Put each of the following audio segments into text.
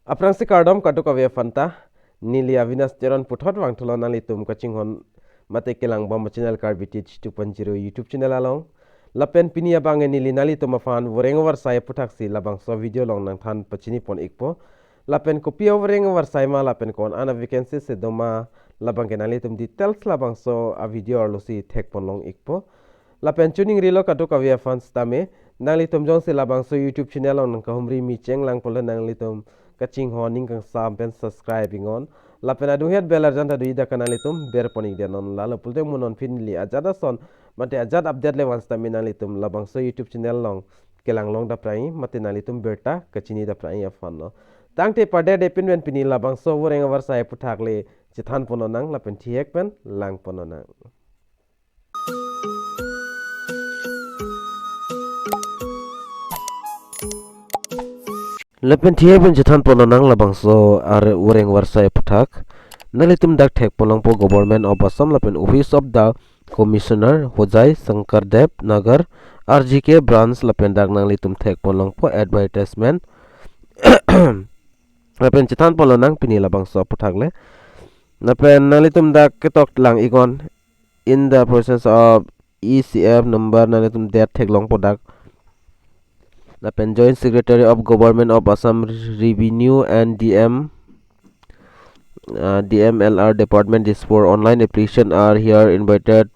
Aprang si kardom katuk avia fanta nili avinas teron puthot wang tholo nali tum kaching hon mate kelang bom channel Karbi 2.0 YouTube channel along lapen pinia bange nili nali tum afan vorengwar sai puthak si labangso video long nang than pachini pon ikpo lapen kopia vorengwar sai ma lapen kon ana vacancy se doma labang kenali tum details labangso a video arlosi thek pon long ikpo lapen tuning rilo katuk avia fans tame nali tum jong se labangso YouTube channel on kahumri mi cheng lang pol nali tum kaching honing kang sampen subscribing on lapen adu het belar janta du ida kanal itum ber poning dia non lalo pulte munon finli ajada son mate ajad update le wans tamina litum labang so YouTube channel long kelang long da prai mate nalitum berta kachini da prai afan no tangte pade de pinwen pini labang so woreng war sai puthak le chithan pononang lapen thiek pen lang pononang Lepen thiek pen chithan pononang labangso ar woreng war sai puthak nalitum dak thek polong po government of Assam lapen office of the commissioner hojai Shankar Dev Nagar RGK branch lapen dak nalitum thek polong po advertisement lapen chithan polonang pini labangso puthak le lapen nalitum dak ketok lang ikon in the process of ECF number nalitum dat thek long podak lapen joint secretary of government of Assam revenue and DMLR department is for online application are here invited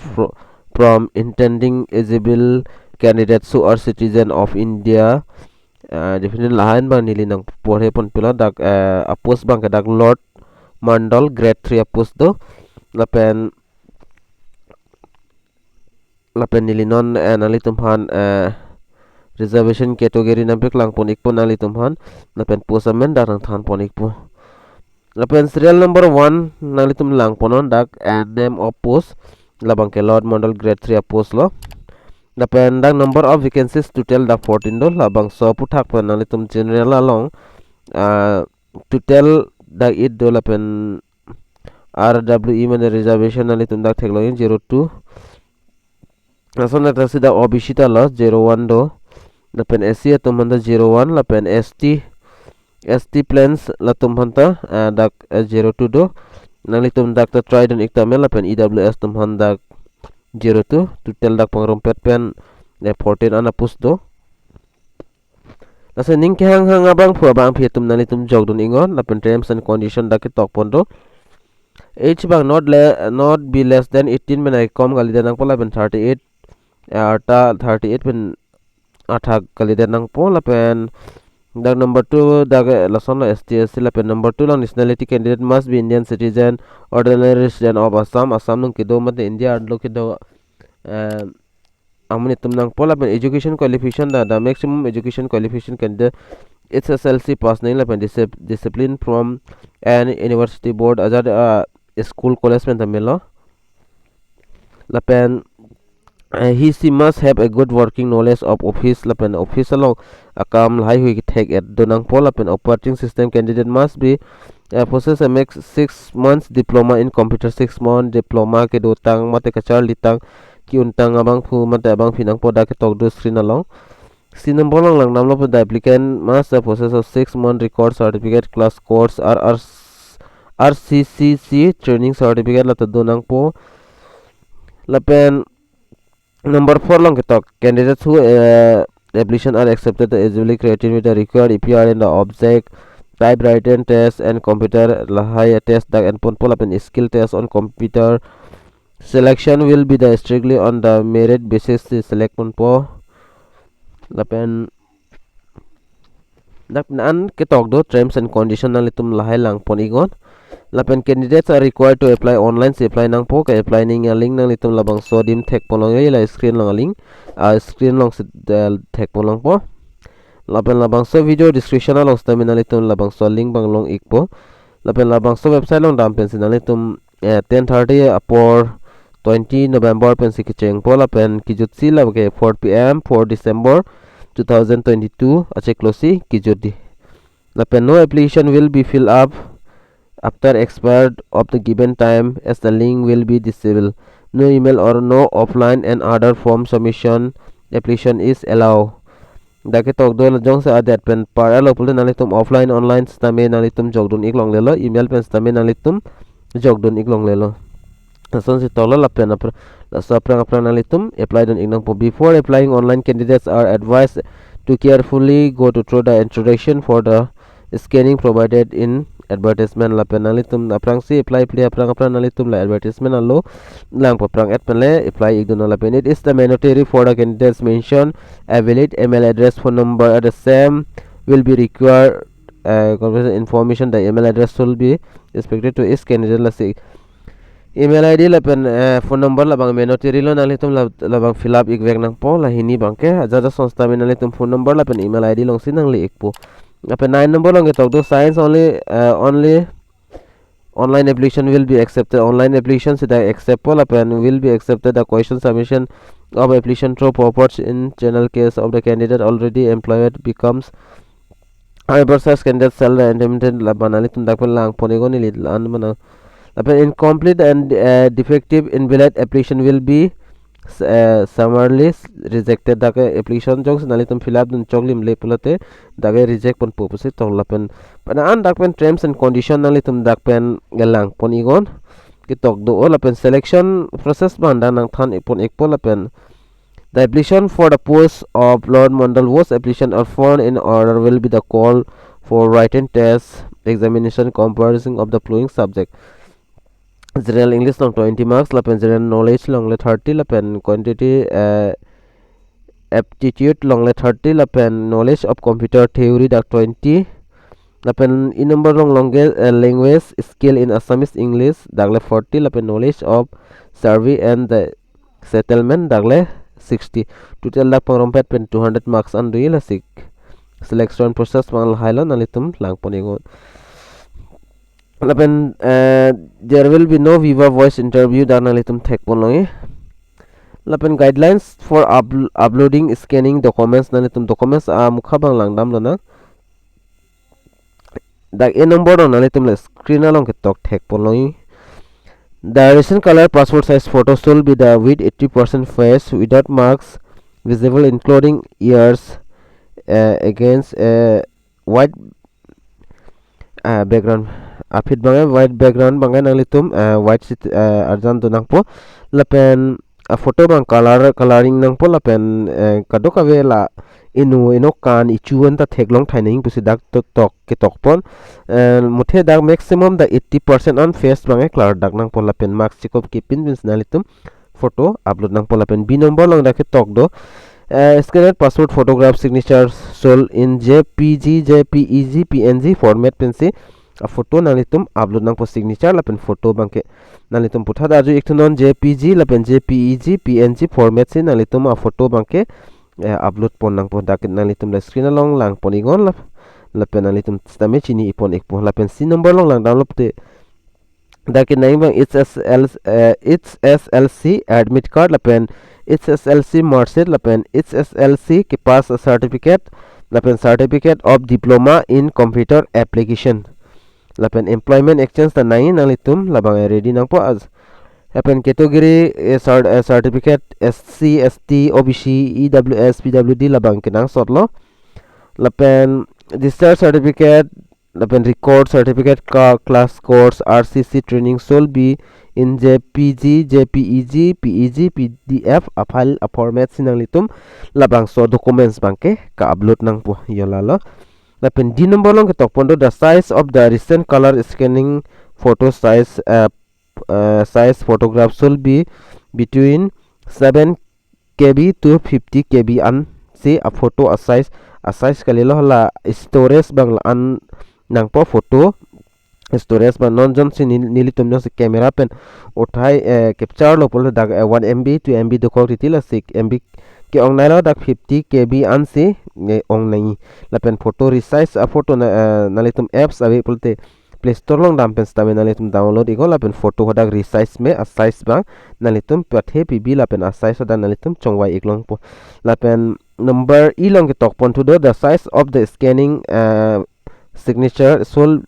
from intending eligible candidates who are citizen of India definitely lahan bang nili nang porhe pon pila dak apos bang kadak Lord Mondol grade 3 apos do lapen nili non nali tumhan reservation category nampik lang pon ikpo nali tumhan lapen posamen darang than pon ikpo lapen serial number 1 nalitum lang ponon dak name of post labang ke Lord Mondol grade 3 post lo lapen dak number of vacancies total dak 14 do labang so puthak pen nalitum general along total dak it do lapen RWE man reservation nalitum dak theklo 02 nason nata sida OBC ta lo 01 do lapen SC atum handa 01 lapen ST plans latum hanta dak 02 do nalitum dak ta trident iktamel lapen EWS tum handak 02 total dak pangrompet pen 14 ana pus do lase Ning Kehang Atum phua bang phetum nalitum jogdon ingon lapen terms and condition dak tok pondo age bang not be less than 18 menai kom galida nang pola pen 38 arta 38 pen athak galida nang pola pen dak number 2 dak lason STSC lapen number 2 long nationality candidate must be Indian citizen ordinary resident of Assam nung kido mate India adlo kido amuni tum nang pola pen education qualification the maximum education qualification candidate HSLC pass nahi lapen discipline from an university board azad school college pen tamelo lapen he must have a good working knowledge of office lapen office along akam lai hui thek at donang pola pen operating system candidate must be possess a max 6 months diploma in computer 6 month diploma ke do tang mate kachar litang ki untang abang phu mate abang phinang poda ke tok do screen along sinam bolong lang namlo the applicant must possess of 6 month record certificate class course RCCC training certificate lat donang po lapen number 4 long ketok candidates who application are accepted the eligibility criteria with the required EPR in the object typewriting test and computer lahai test dak and pon pen skill test on computer selection will be the strictly on the merit basis select pon po lapen dak nan ketok do terms and condition litum lahai lang pon igon lapen candidates are required to apply online se apply nang po ka apply ning link nang litum labang sodim thek polong la screen long link screen long thek polong po lapen labang so video description long stamina litum labang so link bang long ikpo lapen labang so website long dam pen sinalitum 10:30 apor 20 November pen sikicheng po lapen kijutsi labke 4 pm 4 December 2022 ache closi kijudi lapen no application will be filled up after expired of the given time as the link will be disabled. No email or no offline and other form submission application is allowed. dake tok do jong sa adat pen para lo pul nalitum offline online stame nalitum jogdun iklong lelo email pen stame nalitum jogdun iklong lelo son si tolo la pen apra la sa prang nalitum apply don ignang po before applying online candidates are advised to carefully go to through the introduction for the scanning provided in advertisement la pen nalitum aprang si apply aprang nalitum la advertisement allo lang po prang at penle apply igdon la pen it is the mandatory for the candidates mention a valid email address phone number at the same will be required information the email address will be expected to is candidate la si email id la pen phone number la bang mandatory lo nalitum la bang fill up igvek nang po la hini bang ke aja sonsta men nalitum phone number la pen email id long sinang li ikpo apa 9 number long talk do science only online application will be accepted online applications that accept all pen will be accepted the question submission of application through purports in general case of the candidate already employed becomes however such candidate sell and limited la banali tum dak lang ponigo ni an mana apa incomplete and defective invalid application will be summarily rejected dake application jong nalitum fill up dun choglim le pulate dake reject pon purpose tong lapen pana an dak pen terms and condition nalitum dak pen galang pon igon kitok do lapen selection process banda nang than ipon ekpo lapen the application for the post of Lord Mondol was application or found in order will be the call for written test examination comparison of the following subject general English long 20 marks lapen general knowledge long le 30 lapen quantity aptitude long le 30 lapen knowledge of computer theory dak 20 lapen in number long language skill in Assamese English dak le 40 lapen knowledge of survey and the settlement dak le 60 total dak pangrompet pen 200 marks and la sik selection process mang hailon nalitum lang poningon lapen there will be no viva voice interview dan nalitum thek ponloi lapen guidelines for uploading scanning documents nalitum documents mukha bang lang dam lona dak a number on nalitum le screen along ke tok thek ponloi the recent color passport size photo should be the with 80% face without marks visible including ears against a white background apit bangai white background bangai nalitum white arjan to nangpo lapen photo bang coloring nangpo lapen kadok avela ino kan ichuan ta theklong thaining pusi dak tok ke tokpon muthe dak maximum the 80% on face bangai color dak nangpo lapen marks chikop kipin bins nalitum photo upload nangpo lapen b number long dak tok do scanned passport photograph signature sold in jpg jpeg png format pensi a photo nalitum upload nang po signature lapen photo bangke nalitum putha da ju ektonon jpg lapen jpeg png format se nalitum a photo bangke upload pon nang po dak nalitum la screen along lang ponigon lapen nalitum stame chini ipon ekpo lapen c number long lang download te dak nai bang HSLC admit card lapen HSLC markset lapen HSLC ke pass a certificate lapen certificate of diploma in computer application lapen employment exchange ta nai nalitum labang ready nang po as lapen category certificate SC ST OBC EWS PWD labang kenang sotlo lapen discharge certificate lapen record certificate class course RCC training should be in JPG JPEG PEG PDF a file a format sinanglitum labang so documents bangke ka upload nang po yolalo lapen d number long ketok pondo the size of the recent color scanning photo size size photograph should be between 7 KB to 50 KB and see a photo a size kalilo la storage bang la an nang po photo storage ba non jon sin nilitum no se camera pen uthai capture lo pol dag 1 MB 2 MB do ko ritila 6 MB ke ong nailo dak 50 KB an si ong nai lapen photo resize a photo nalitum apps ave pulte play store long dam pen stame nalitum download iko lapen photo hodak resize me a size bang nalitum pathe pb lapen a size hodak nalitum chongwai iklong po lapen number ilong ke tok pon to the size of the scanning signature should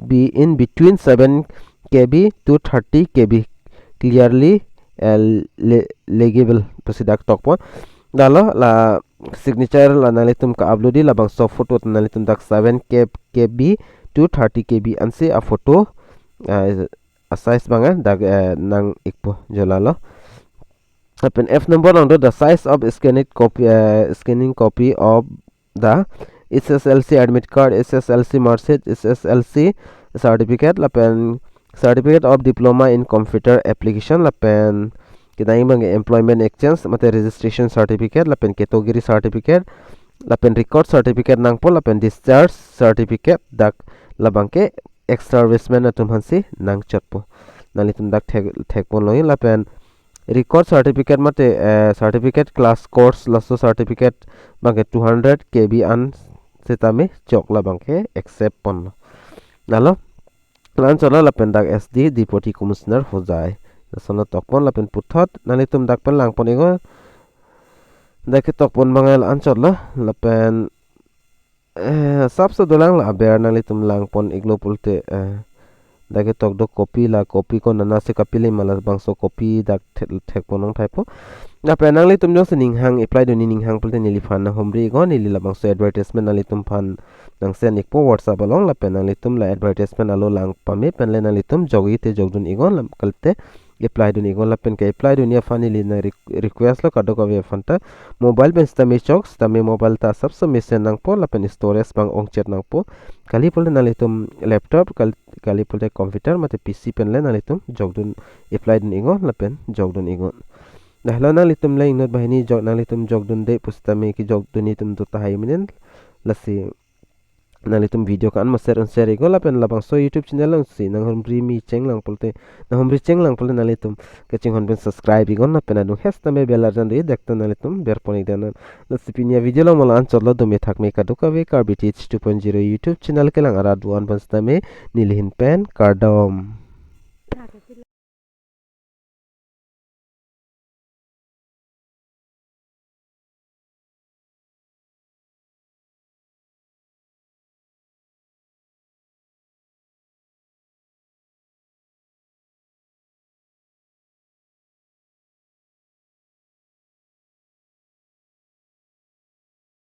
be in between 7 KB to 30 KB clearly legible pasidak tok pon dalo la signature la nalitum ka upload di labangso photo nalitum dak 7 KB 230 KB ansi a photo a size banga dak nang ikpo jolalo open F number on the size of scanning copy of the HSLC admit card, HSLC marksheet, HSLC certificate lapen certificate of diploma in computer application lapen kita bang employment exchange mate registration certificate lapen category certificate lapen record certificate nang po lapen discharge certificate dak labangke ex serviceman atum hansi nang chatpo nalitum dak thek pon loi lapen record certificate mate certificate class course lasso certificate bangke 200 KB an setame chokla bangke accept pon nalo lan chola lapen dak SD deputy commissioner hojai sono tokpon lapen puthot nalitum dak pen lang pon ego dak tokpon bangal an chola lapen sabse dolang la ber nalitum lang pon iglo pulte dak tok do copy la copy ko nana se kapile malas bangso copy dak thek ponong thaipo na penang li tum jong ning hang apply do ning hang pulte nili fan na homri go nili la bangso advertisement nali tum fan nang sen ikpo whatsapp along la penang li tum la advertisement alo lang pame pen le nali tum jogi te jogdun igon lam kalte apply do igon la pen ke apply do nia fani li na request lo kado ka ve fanta mobile ben stame chok stame mobile ta sabse mesen nang po la pen storage bang ongchet nang po kali pulte nali tum laptop kali pulte computer mate PC pen le nali tum jogdun apply do igon la pen jogdun igon Dahlan na litum lain not bahini jog na litum jog dun de pustame ki jog dun itum to tahay minen lasi na litum video kan ma share ego la pen labang so YouTube channel lang si nang homri mi cheng lang polte na homri cheng lang polte na litum ke ching hon pen subscribe ego na pen adu hesta me bell jan de dekta na litum ber poni dan lasi pinia video lo molan cholo do me thak me ka do ka ve Karbi 2.0 YouTube channel ke lang ara duan ban stame nilhin pen KARDOM